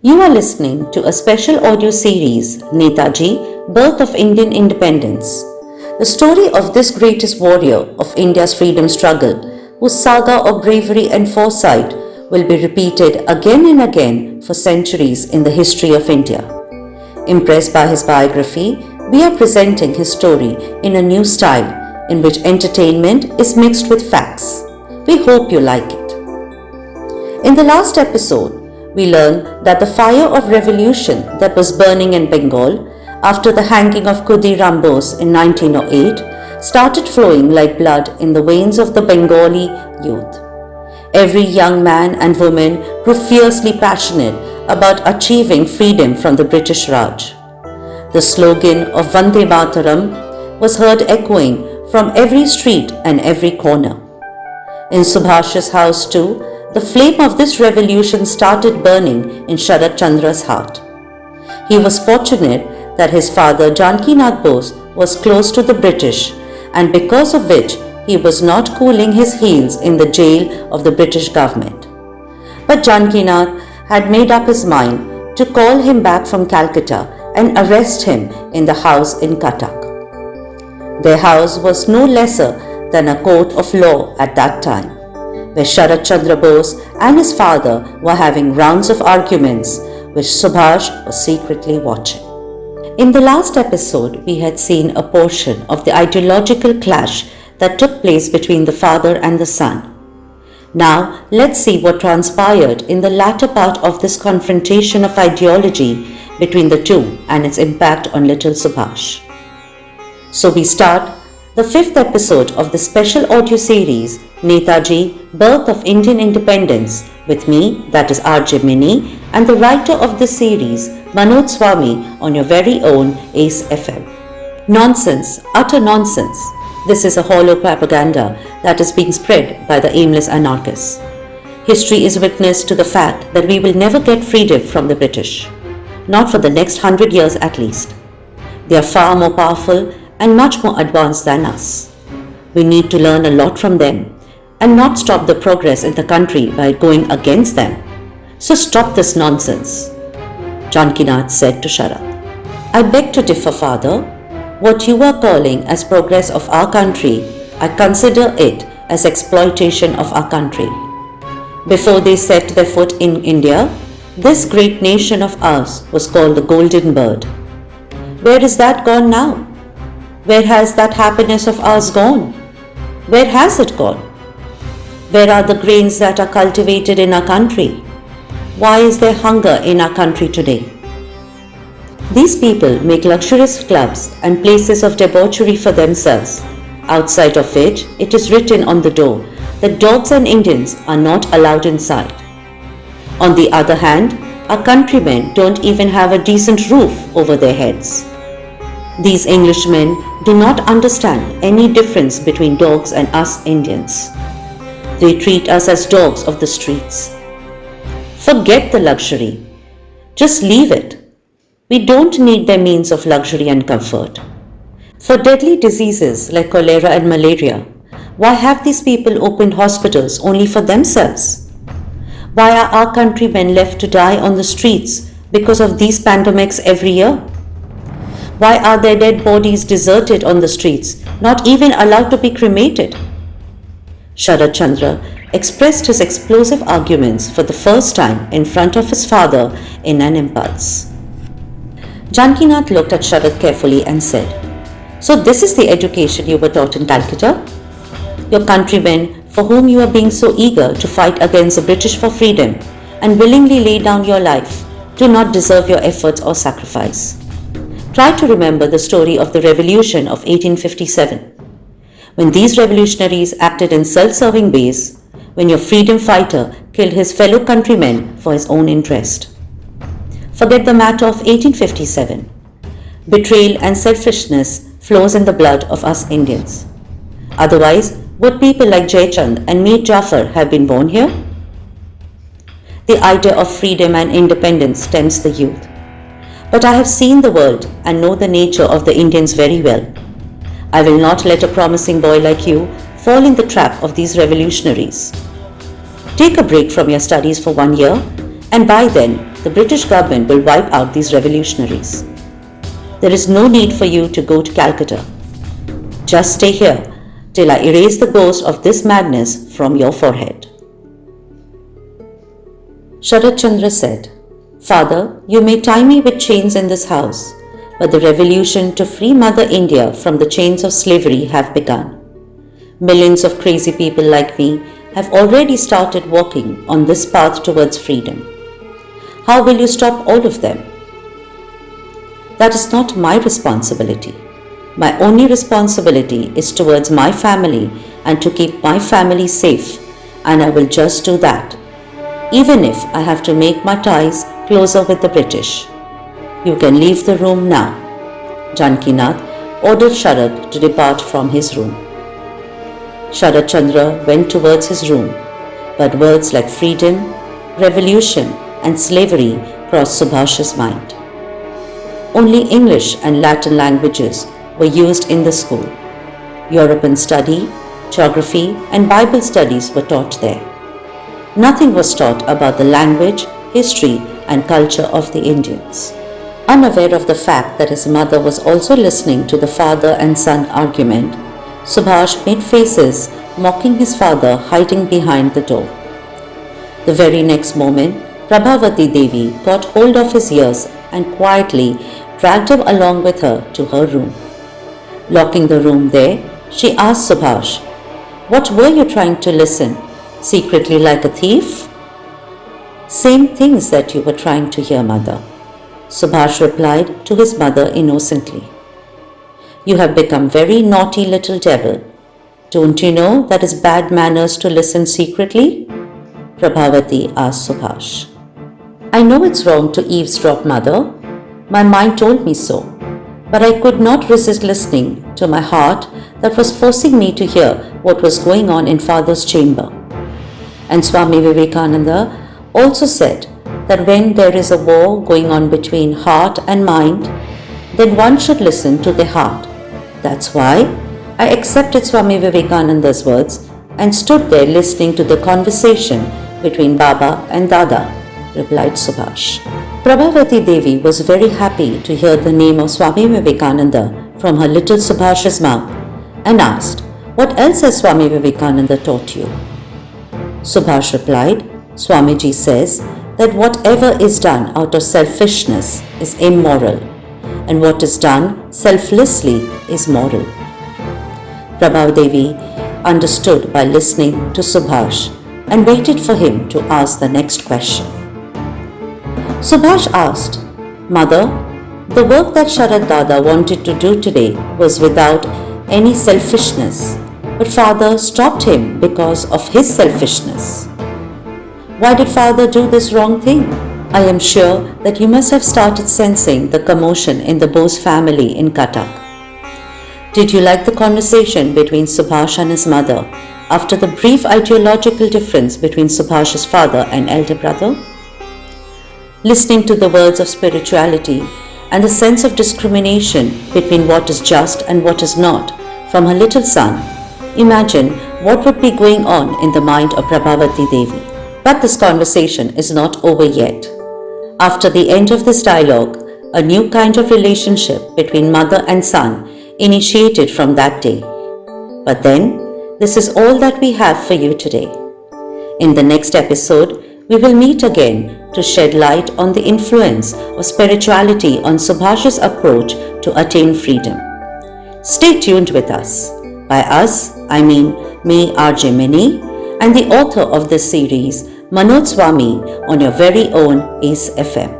You are listening to a special audio series, Netaji, Birth of Indian Independence. The story of this greatest warrior of India's freedom struggle, whose saga of bravery and foresight will be repeated again and again for centuries in the history of India. Impressed by his biography, we are presenting his story in a new style in which entertainment is mixed with facts. We hope you like it. In the last episode, we learned that the fire of revolution that was burning in Bengal after the hanging of Khudiram Bose in 1908 started flowing like blood in the veins of the Bengali youth. Every young man and woman grew fiercely passionate about achieving freedom from the British Raj. The slogan of Vande Mataram was heard echoing from every street and every corner. In Subhash's house too, the flame of this revolution started burning in Chandra's heart. He was fortunate that his father Janakinath Bose was close to the British, and because of which he was not cooling his heels in the jail of the British government. But Janakinath had made up his mind to call him back from Calcutta and arrest him in the house in Cuttack. Their house was no lesser than a court of law at that time, where SubhashChandra and his father were having rounds of arguments which Subhash was secretly watching. In the last episode, we had seen a portion of the ideological clash that took place between the father and the son. Now, let's see what transpired in the latter part of this confrontation of ideology between the two and its impact on little Subhash. So we start the fifth episode of the special audio series, Netaji, Birth of Indian Independence, with me, that is RJ Mini, and the writer of the series, Manoj Swami, on your very own Ace FM. Nonsense, utter nonsense. This is a hollow propaganda that is being spread by the aimless anarchists. History is witness to the fact that we will never get freedom from the British, not for the next 100 years at least. They are far more powerful and much more advanced than us. We need to learn a lot from them and not stop the progress in the country by going against them. So stop this nonsense, Janakinath said to Sharad. I beg to differ, father. What you are calling as progress of our country, I consider it as exploitation of our country. Before they set their foot in India, this great nation of ours was called the Golden Bird. Where is that gone now? Where has that happiness of ours gone? Where has it gone? Where are the grains that are cultivated in our country? Why is there hunger in our country today? These people make luxurious clubs and places of debauchery for themselves, outside of which it is written on the door that dogs and Indians are not allowed inside. On the other hand, our countrymen don't even have a decent roof over their heads. These Englishmen do not understand any difference between dogs and us Indians. They treat us as dogs of the streets. Forget the luxury. Just leave it. We don't need their means of luxury and comfort. For deadly diseases like cholera and malaria, why have these people opened hospitals only for themselves? Why are our countrymen left to die on the streets because of these pandemics every year? Why are their dead bodies deserted on the streets, not even allowed to be cremated? Chandra expressed his explosive arguments for the first time in front of his father in an impulse. Janakinath looked at Sharad carefully and said, So this is the education you were taught in Calcutta? Your countrymen, for whom you are being so eager to fight against the British for freedom and willingly lay down your life, do not deserve your efforts or sacrifice. Try to remember the story of the Revolution of 1857. When these revolutionaries acted in self-serving ways, when your freedom fighter killed his fellow countrymen for his own interest. Forget the matter of 1857. Betrayal and selfishness flows in the blood of us Indians. Otherwise, would people like Jayachand and Mir Jafar have been born here? The idea of freedom and independence tempts the youth. But I have seen the world and know the nature of the Indians very well. I will not let a promising boy like you fall in the trap of these revolutionaries. Take a break from your studies for 1 year, and by then the British government will wipe out these revolutionaries. There is no need for you to go to Calcutta. Just stay here till I erase the ghost of this madness from your forehead. Chandra said, Father, you may tie me with chains in this house, but the revolution to free Mother India from the chains of slavery have begun. Millions of crazy people like me have already started walking on this path towards freedom. How will you stop all of them? That is not my responsibility. My only responsibility is towards my family and to keep my family safe, and I will just do that, even if I have to make my ties closer with the British. You can leave the room now. Janakinath ordered Sharad to depart from his room. Chandra went towards his room, but words like freedom, revolution and slavery crossed Subhash's mind. Only English and Latin languages were used in the school. European study, geography and Bible studies were taught there. Nothing was taught about the language, history and culture of the Indians. Unaware of the fact that his mother was also listening to the father and son argument, Subhash made faces mocking his father hiding behind the door. The very next moment, Prabhavati Devi got hold of his ears and quietly dragged him along with her to her room. Locking the room there, she asked Subhash, "What were you trying to listen? Secretly like a thief?" "Same things that you were trying to hear, mother," Subhash replied to his mother innocently. "You have become very naughty little devil. Don't you know that it's bad manners to listen secretly?" Prabhavati asked Subhash. "I know it's wrong to eavesdrop, mother. My mind told me so. But I could not resist listening to my heart that was forcing me to hear what was going on in Father's chamber. And Swami Vivekananda also said that when there is a war going on between heart and mind, then one should listen to the heart. That's why I accepted Swami Vivekananda's words and stood there listening to the conversation between Baba and Dada," replied Subhash. Prabhavati Devi was very happy to hear the name of Swami Vivekananda from her little Subhash's mouth and asked, "What else has Swami Vivekananda taught you?" Subhash replied, "Swamiji says that whatever is done out of selfishness is immoral, and what is done selflessly is moral." Prabhavati Devi understood by listening to Subhash and waited for him to ask the next question. Subhash asked, "Mother, the work that Sharad Dada wanted to do today was without any selfishness, but Father stopped him because of his selfishness. Why did Father do this wrong thing? I am sure that you must have started sensing the commotion in the Bose family in Cuttack. Did you like the conversation between Subhash and his mother after the brief ideological difference between Subhash's father and elder brother? Listening to the words of spirituality and the sense of discrimination between what is just and what is not from her little son, imagine what would be going on in the mind of Prabhavati Devi. But this conversation is not over yet. After the end of this dialogue, a new kind of relationship between mother and son initiated from that day. But then, this is all that we have for you today. In the next episode, we will meet again to shed light on the influence of spirituality on Subhash's approach to attain freedom. Stay tuned with us. By us, I mean me, RJ Mini, and the author of this series, Manoj Swami, on your very own Ace FM.